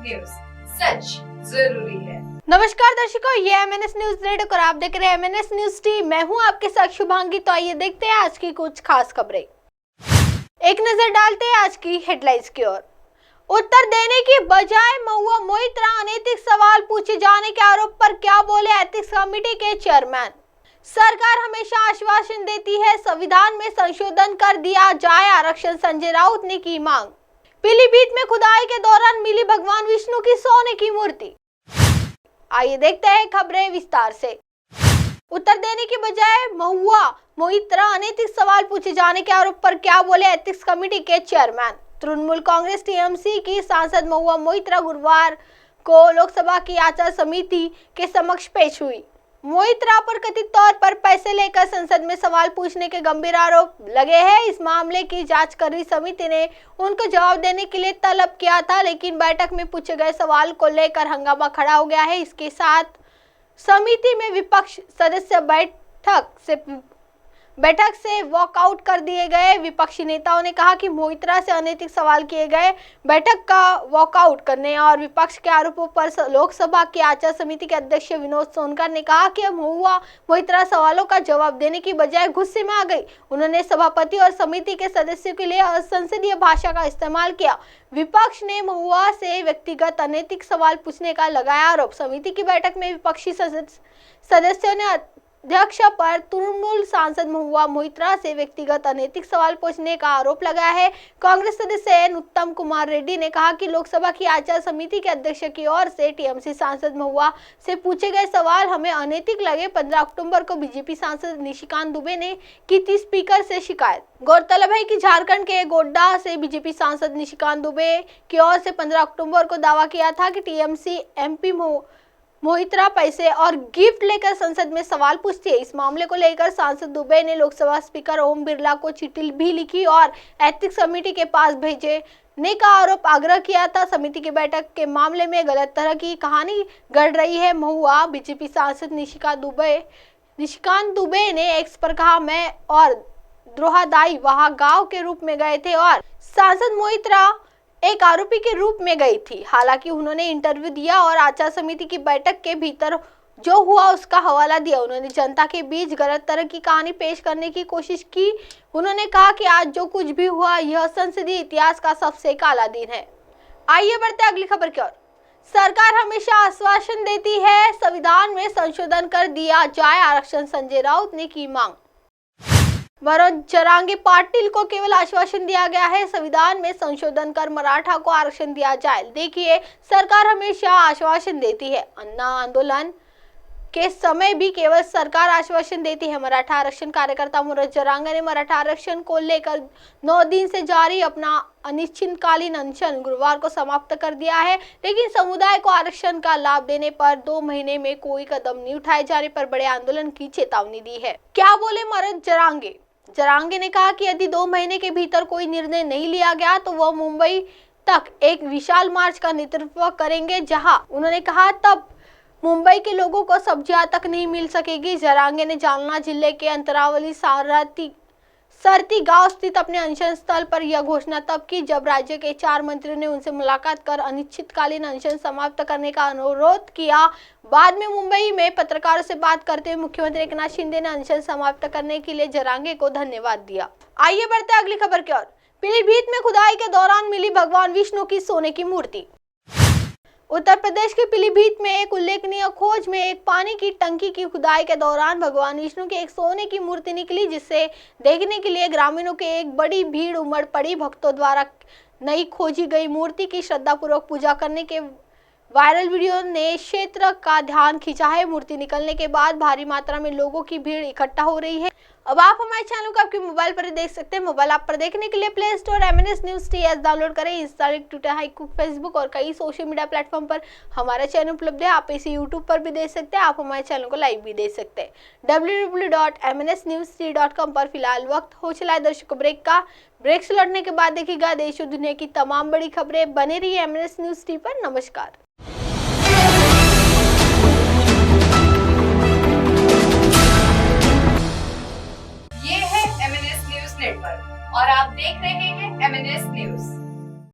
News, सच जरूरी है। नमस्कार दर्शकों, ये एमएनएस न्यूज नेटवर्क और आप देख रहे हैं एमएनएस न्यूज टीवी। मैं हूं आपके साथ शुभांगी। तो आइए देखते हैं आज की कुछ खास खबरें। एक नजर डालते हैं आज की हेडलाइंस की ओर। उत्तर देने की बजाय महुआ मोइत्रा अनैतिक सवाल पूछे जाने के आरोप पर क्या बोले एथिक्स कमेटी के चेयरमैन। सरकार हमेशा आश्वासन देती है, संविधान में संशोधन कर दिया जाए आरक्षण, संजय राउत ने की मांग। पीलीभीत में खुदाई के दौरान मिली भगवान विष्णु की सोने की मूर्ति। आइए देखते हैं खबरें विस्तार से। उत्तर देने की बजाय महुआ मोइत्रा अनैतिक सवाल पूछे जाने के आरोप पर क्या बोले एथिक्स कमेटी के चेयरमैन। तृणमूल कांग्रेस टीएमसी की सांसद महुआ मोइत्रा गुरुवार को लोकसभा की आचार समिति के समक्ष पेश हुई। मोइत्रा पर कथित तौर पर पैसे लेकर संसद में सवाल पूछने के गंभीर आरोप लगे हैं। इस मामले की जांच कर रही समिति ने उनको जवाब देने के लिए तलब किया था, लेकिन बैठक में पूछे गए सवाल को लेकर हंगामा खड़ा हो गया है। इसके साथ समिति में विपक्ष सदस्य बैठक से वॉकआउट कर दिए गए। विपक्षी नेताओं ने कहा कि मोइत्रा से अनैतिक सवाल किए गए। बैठक का वॉकआउट करने और विपक्ष के आरोपों पर लोकसभा की आचार समिति के अध्यक्ष विनोद सोनकर ने कहा कि महुआ मोइत्रा सवालों का जवाब देने की बजाय गुस्से में आ गई। उन्होंने सभापति और समिति के सदस्यों के लिए असंसदीय भाषा का इस्तेमाल किया। विपक्ष ने महुआ से व्यक्तिगत अनैतिक सवाल पूछने का लगाया आरोप। समिति की बैठक में विपक्षी सदस्यों ने अध्यक्ष पर तृणमूल सांसद महुआ मोइत्रा से व्यक्तिगत अनैतिक सवाल पूछने का आरोप लगाया है। कांग्रेस सदस्य एन उत्तम कुमार रेड्डी ने कहा कि लोकसभा की आचार समिति के अध्यक्ष की ओर से टीएमसी सांसद महुआ से पूछे गए सवाल हमें अनैतिक लगे। 15 अक्टूबर को बीजेपी सांसद निशिकांत दुबे ने की थी स्पीकर से शिकायत। गौरतलब है कि झारखंड के गोड्डा से बीजेपी सांसद निशिकांत दुबे की ओर से 15 अक्टूबर को दावा किया था कि टीएमसी एमपी मोइत्रा पैसे और गिफ्ट लेकर संसद में सवाल पूछती है। इस मामले को लेकर सांसद दुबे ने लोकसभा स्पीकर ओम बिरला को चिट्ठी भी लिखी और एथिक्स कमेटी के पास भेजने का आरोप आग्रह किया था। समिति की बैठक के मामले में गलत तरह की कहानी गढ़ रही है। महुआ बीजेपी सांसद निशिकांत दुबे ने एक्स पर कहा, मैं और द्रोहादाई वहां गांव के रूप में गए थे और सांसद मोइत्रा एक आरोपी के रूप में गई थी। हालांकि उन्होंने इंटरव्यू दिया और आचार समिति की बैठक के भीतर जो हुआ उसका हवाला दिया। उन्होंने जनता के बीच गलत तरह की कहानी पेश करने की कोशिश की। उन्होंने कहा कि आज जो कुछ भी हुआ यह संसदीय इतिहास का सबसे काला दिन है। आइए बढ़ते अगली खबर की ओर। सरकार हमेशा आश्वासन देती है, संविधान में संशोधन कर दिया जाए आरक्षण, संजय राउत ने की मांग। मनोज जरांगे पाटिल को केवल आश्वासन दिया गया है, संविधान में संशोधन कर मराठा को आरक्षण दिया जाए। देखिए, सरकार हमेशा आश्वासन देती है। अन्ना आंदोलन के समय भी केवल सरकार आश्वासन देती है। मराठा आरक्षण कार्यकर्ता मनोज जरांगे ने मराठा आरक्षण को लेकर 9 दिन से जारी अपना अनिश्चितकालीन अनशन गुरुवार को समाप्त कर दिया है, लेकिन समुदाय को आरक्षण का लाभ देने पर 2 महीने में कोई कदम नहीं उठाए जाने पर बड़े आंदोलन की चेतावनी दी है। क्या बोले मनोज जरांगे? जरांगे ने कहा कि यदि 2 महीने के भीतर कोई निर्णय नहीं लिया गया तो वह मुंबई तक एक विशाल मार्च का नेतृत्व करेंगे, जहां उन्होंने कहा तब मुंबई के लोगों को सब्जियां तक नहीं मिल सकेगी। जरांगे ने जालना जिले के अंतरावली सरती गांव स्थित अपने अनशन स्थल पर यह घोषणा तब की जब राज्य के 4 मंत्रियों ने उनसे मुलाकात कर अनिश्चितकालीन अनशन समाप्त करने का अनुरोध किया। बाद में मुंबई में पत्रकारों से बात करते हुए मुख्यमंत्री एकनाथ शिंदे ने अनशन समाप्त करने के लिए जरांगे को धन्यवाद दिया। आइए बढ़ते अगली खबर की ओर। पीलीभीत में खुदाई के दौरान मिली भगवान विष्णु की सोने की मूर्ति। उत्तर प्रदेश के पीलीभीत में एक उल्लेखनीय खोज में एक पानी की टंकी की खुदाई के दौरान भगवान विष्णु की एक सोने की मूर्ति निकली, जिसे देखने के लिए ग्रामीणों की एक बड़ी भीड़ उमड़ पड़ी। भक्तों द्वारा नई खोजी गई मूर्ति की श्रद्धापूर्वक पूजा करने के वायरल वीडियो ने क्षेत्र का ध्यान खींचा है। मूर्ति निकलने के बाद भारी मात्रा में लोगों की भीड़ इकट्ठा हो रही है। अब आप हमारे चैनल को आपके मोबाइल पर देख सकते हैं। मोबाइल ऐप पर देखने के लिए play store MNS news TV download करें। इंस्टाग्राम, ट्विटर, हाईकुक, फेसबुक और कई सोशल मीडिया प्लेटफॉर्म पर हमारा चैनल उपलब्ध है। आप इसे यूट्यूब पर भी देख सकते हैं। आप हमारे चैनल को लाइव भी देख सकते हैं www.mnsnewstv.com पर। फिलहाल वक्त हो चला है दर्शकों ब्रेक का। ब्रेक से लौटने के बाद देखिएगा देश और दुनिया की तमाम बड़ी खबरें। बने रहिए एमएनएस न्यूज टीवी पर। नमस्कार। ये है एमएनएस न्यूज नेटवर्क और आप देख रहे हैं